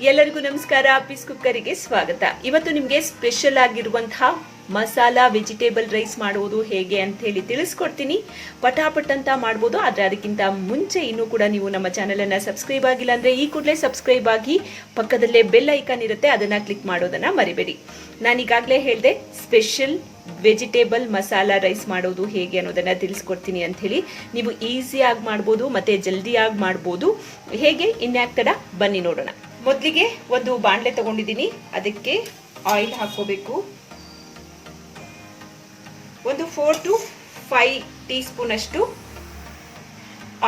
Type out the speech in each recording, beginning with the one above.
ಎಲ್ಲರಿಗೂ ನಮಸ್ಕಾರ. ಅಪ್ಪಿಸ್ ಕುಕ್ಕರಿಗೆ ಸ್ವಾಗತ. ಇವತ್ತು ನಿಮಗೆ ಸ್ಪೆಷಲ್ ಆಗಿರುವಂತಹ ಮಸಾಲಾ ವೆಜಿಟೇಬಲ್ ರೈಸ್ ಮಾಡುವುದು ಹೇಗೆ ಅಂತ ಹೇಳಿ ತಿಳಿಸ್ಕೊಡ್ತೀನಿ. ಪಟಾಪಟ್ ಅಂತ ಮಾಡ್ಬೋದು. ಆದರೆ ಅದಕ್ಕಿಂತ ಮುಂಚೆ ಇನ್ನೂ ಕೂಡ ನೀವು ನಮ್ಮ ಚಾನಲನ್ನು ಸಬ್ಸ್ಕ್ರೈಬ್ ಆಗಿಲ್ಲ ಅಂದರೆ ಈ ಕೂಡಲೇ ಸಬ್ಸ್ಕ್ರೈಬ್ ಆಗಿ ಪಕ್ಕದಲ್ಲೇ ಬೆಲ್ ಐಕಾನ್ ಇರುತ್ತೆ, ಅದನ್ನು ಕ್ಲಿಕ್ ಮಾಡೋದನ್ನು ಮರಿಬೇಡಿ. ನಾನೀಗಾಗಲೇ ಹೇಳಿದೆ ಸ್ಪೆಷಲ್ ವೆಜಿಟೇಬಲ್ ಮಸಾಲಾ ರೈಸ್ ಮಾಡೋದು ಹೇಗೆ ಅನ್ನೋದನ್ನು ತಿಳಿಸ್ಕೊಡ್ತೀನಿ ಅಂಥೇಳಿ. ನೀವು ಈಸಿಯಾಗಿ ಮಾಡ್ಬೋದು ಮತ್ತು ಜಲ್ದಿಯಾಗಿ ಮಾಡ್ಬೋದು. ಹೇಗೆ ಇನ್ಯಾಕ್ ತಡ ಬನ್ನಿ ನೋಡೋಣ. ಮೊದಲಿಗೆ ಒಂದು ಬಾಣಲೆ ತಗೊಂಡಿದ್ದೀನಿ, ಅದಕ್ಕೆ ಆಯಿಲ್ ಹಾಕೋಬೇಕು. ಒಂದು 4 to 5 ಟೀ ಸ್ಪೂನ್ ಅಷ್ಟು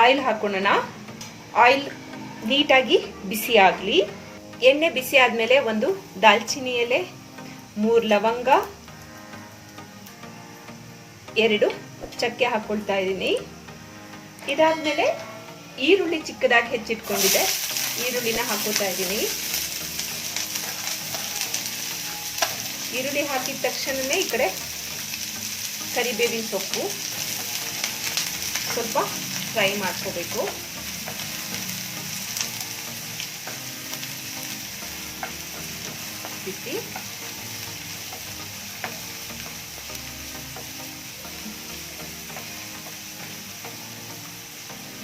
ಆಯಿಲ್ ಹಾಕೋಣ. ಆಯಿಲ್ ನೀಟಾಗಿ ಬಿಸಿ ಆಗಲಿ. ಎಣ್ಣೆ ಬಿಸಿ ಆದಮೇಲೆ ಒಂದು ದಾಲ್ಚಿನ್ನಿ ಎಲೆ, 3 ಲವಂಗ, 2 ಚಕ್ಕೆ ಹಾಕೊಳ್ತಾ ಇದ್ದೀನಿ. ಇದಾದ್ಮೇಲೆ ಈರುಳ್ಳಿ ಚಿಕ್ಕದಾಗಿ ಹೆಚ್ಚಿಟ್ಕೊಂಡಿದೆ, ಈರುಳ್ಳಿನ ಹಾಕೋತಾ ಇದ್ದೀನಿ. ಈರುಳ್ಳಿ ಹಾಕಿದ ತಕ್ಷಣನೇ ಈ ಕಡೆ ಕರಿಬೇವಿನ ಸೊಪ್ಪು ಸ್ವಲ್ಪ ಫ್ರೈ ಮಾಡ್ಕೋಬೇಕು. ಬಿಸಿ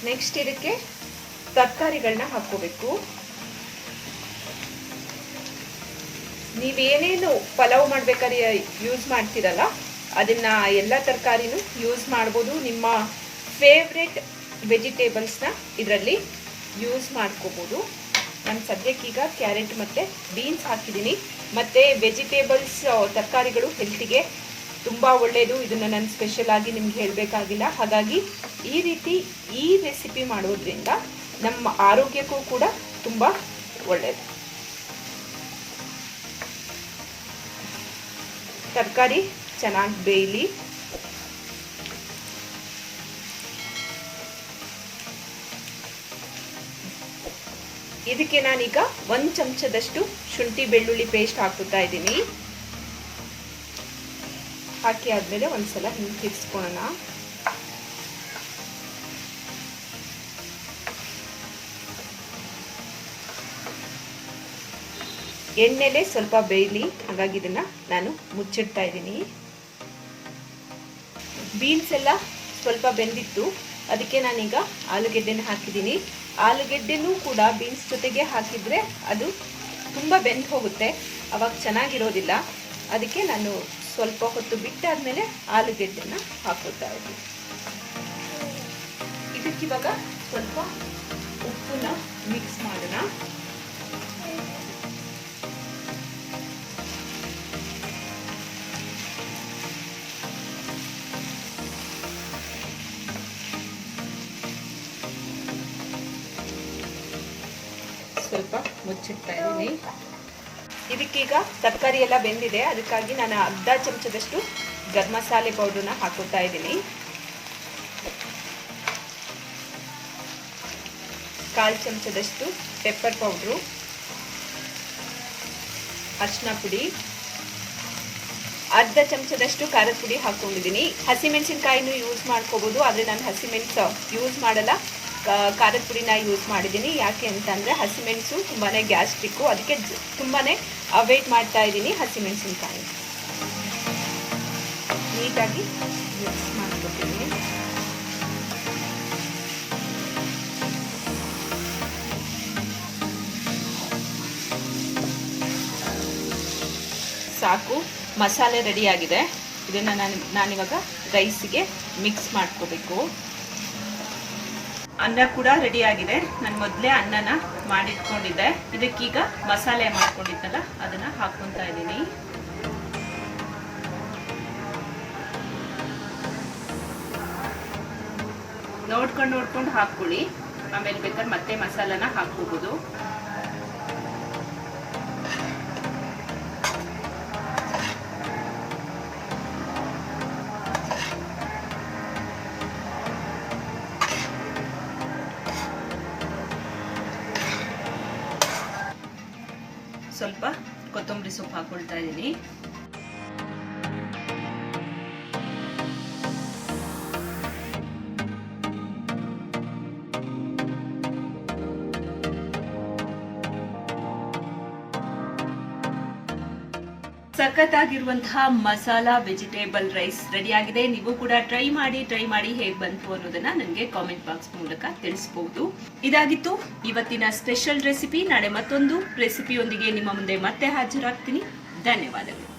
ನೆಕ್ಸ್ಟ್ ಇದಕ್ಕೆ ತರಕಾರಿಗಳನ್ನ ಹಾಕೋಬೇಕು. ನೀವೇನೇನು ಪಲಾವ್ ಮಾಡ್ಬೇಕಾದ್ರೆ ಯೂಸ್ ಮಾಡ್ತೀರಲ್ಲ ಅದನ್ನ ಎಲ್ಲ ತರಕಾರಿನೂ ಯೂಸ್ ಮಾಡ್ಬೋದು. ನಿಮ್ಮ ಫೇವ್ರೆಟ್ ವೆಜಿಟೇಬಲ್ಸ್ನ ಇದರಲ್ಲಿ ಯೂಸ್ ಮಾಡ್ಕೋಬೋದು. ನಾನು ಸದ್ಯಕ್ಕೀಗ ಕ್ಯಾರೆಟ್ ಮತ್ತು ಬೀನ್ಸ್ ಹಾಕಿದ್ದೀನಿ. ಮತ್ತು ವೆಜಿಟೇಬಲ್ಸ್ ತರಕಾರಿಗಳು ಹೆಲ್ತಿಗೆ ತುಂಬ ಒಳ್ಳೆಯದು. ಇದನ್ನು ನಾನು ಸ್ಪೆಷಲ್ ಆಗಿ ನಿಮ್ಗೆ ಹೇಳಬೇಕಾಗಿಲ್ಲ. ಹಾಗಾಗಿ ಈ ರೀತಿ ಈ ರೆಸಿಪಿ ಮಾಡೋದ್ರಿಂದ ನಮ್ಮ ಆರೋಗ್ಯಕ್ಕೂ ಕೂಡ ತುಂಬ ಒಳ್ಳೆಯದು. ತರಕಾರಿ ಚೆನ್ನಾಗಿ ಬೇಯಲಿ. ಇದಕ್ಕೆ ನಾನೀಗ 1 ಚಮಚದಷ್ಟು ಶುಂಠಿ ಬೆಳ್ಳುಳ್ಳಿ ಪೇಸ್ಟ್ ಹಾಕುತ್ತಾ ಇದ್ದೀನಿ. ಹಾಕಿ ಆದ್ಮೇಲೆ ಒಂದ್ಸಲ ಹಿಂಗೆ ತಿರ್ಸ್ಕೊಳ್ಳೋಣ. ಎಣ್ಣೆಲೆ ಸ್ವಲ್ಪ ಬೇಯಲಿ, ಹಾಗಾಗಿ ಇದನ್ನ ನಾನು ಮುಚ್ಚಿಡ್ತಾ ಇದ್ದೀನಿ. ಬೀನ್ಸ್ ಎಲ್ಲ ಸ್ವಲ್ಪ ಬೆಂದಿತ್ತು, ಅದಕ್ಕೆ ನಾನೀಗ ಆಲೂಗೆಡ್ಡೆನ ಹಾಕಿದ್ದೀನಿ. ಆಲೂಗೆಡ್ಡೆನೂ ಕೂಡ ಬೀನ್ಸ್ ಜೊತೆಗೆ ಹಾಕಿದರೆ ಅದು ತುಂಬ ಬೆಂದು ಹೋಗುತ್ತೆ, ಅವಾಗ ಚೆನ್ನಾಗಿರೋದಿಲ್ಲ. ಅದಕ್ಕೆ ನಾನು ಸ್ವಲ್ಪ ಹೊತ್ತು ಬಿಟ್ಟಾದ್ಮೇಲೆ ಆಲೂಗೆಡ್ಡೆನ ಹಾಕೋತಾ ಇದ್ದೀನಿ. ಇದಕ್ಕಿವಾಗ ಸ್ವಲ್ಪ ಉಪ್ಪನ್ನ ಮಿಕ್ಸ್ ಮಾಡೋಣ. ಸ್ವಲ್ಪ ಮುಚ್ಚಿಡ್ತಾ ಇದ್ದೀನಿ. ಇದಕ್ಕೀಗ ತರಕಾರಿ ಎಲ್ಲ ಬೆಂದಿದೆ, ಅದಕ್ಕಾಗಿ ನಾನು ಅರ್ಧ ಚಮಚದಷ್ಟು ಗರಂ ಮಸಾಲೆ ಪೌಡ್ರನ್ನ ಹಾಕೋತಾ ಇದ್ದೀನಿ. 1/4 ಚಮಚದಷ್ಟು ಪೆಪ್ಪರ್ ಪೌಡ್ರು, ಅರಿಶಿನ ಪುಡಿ, ಅರ್ಧ ಚಮಚದಷ್ಟು ಖಾರದ ಪುಡಿ ಹಾಕೊಂಡಿದ್ದೀನಿ. ಹಸಿಮೆಣಸಿನ್ಕಾಯಿನೂ ಯೂಸ್ ಮಾಡ್ಕೋಬೋದು, ಆದರೆ ನಾನು ಹಸಿಮೆಣಸು ಯೂಸ್ ಮಾಡಲ್ಲ, ಖಾರದ ಪುಡಿನ ಯೂಸ್ ಮಾಡಿದ್ದೀನಿ. ಯಾಕೆ ಅಂತಂದರೆ ಹಸಿಮೆಣಸು ತುಂಬಾ ಗ್ಯಾಸ್ಟ್ರಿಕ್ಕು, ಅದಕ್ಕೆ ತುಂಬಾ ಅವಾಯ್ಡ್ ಮಾಡ್ತಾ ಇದ್ದೀನಿ ಹಸಿಮೆಣಸಿನ್ಕಾಯಿ. ನೀಟಾಗಿ ಮಿಕ್ಸ್ ಮಾಡ್ಕೊತೀನಿ. ಸಾಕು, ಮಸಾಲೆ ರೆಡಿಯಾಗಿದೆ. ಇದನ್ನು ನಾನಿವಾಗ ರೈಸಿಗೆ ಮಿಕ್ಸ್ ಮಾಡ್ಕೋಬೇಕು. ಅನ್ನ ಕೂಡ ರೆಡಿ ಆಗಿದೆ. ನಾನು ಮೊದಲೇ ಅನ್ನನ ಮಾಡಿಟ್ಕೊಂಡಿದ್ದೆ. ಇದಕ್ಕೀಗ ಮಸಾಲೆ ಮಾಡ್ಕೊಂಡಿದ್ದಲ್ಲ ಅದನ್ನ ಹಾಕ್ಕೊತಾ ಇದ್ದೀನಿ. ನೋಡ್ಕೊಂಡು ಹಾಕ್ಕೊಳ್ಳಿ, ಆಮೇಲೆ ಬೇಕಾದ್ರೆ ಮತ್ತೆ ಮಸಾಲಾನ ಹಾಕ್ಕೋಬಹುದು. ಸ್ವಲ್ಪ ಕೊತ್ತಂಬರಿ ಸೊಪ್ಪು ಹಾಕೊಳ್ತಾ ಇದ್ದೀನಿ. ಸಖತ್ತಾಗಿರುವಂತಹ ಮಸಾಲಾ ವೆಜಿಟೇಬಲ್ ರೈಸ್ ರೆಡಿ ಆಗಿದೆ. ನೀವು ಕೂಡ ಟ್ರೈ ಮಾಡಿ ಹೇಗೆ ಬಂತು ಅನ್ನೋದನ್ನ ನನಗೆ ಕಾಮೆಂಟ್ ಬಾಕ್ಸ್ ಮೂಲಕ ತಿಳಿಸಬಹುದು. ಇದಾಗಿತ್ತು ಇವತ್ತಿನ ಸ್ಪೆಷಲ್ ರೆಸಿಪಿ. ನಾಳೆ ಮತ್ತೊಂದು ರೆಸಿಪಿಯೊಂದಿಗೆ ನಿಮ್ಮ ಮುಂದೆ ಮತ್ತೆ ಹಾಜರಾಗ್ತೀನಿ. ಧನ್ಯವಾದಗಳು.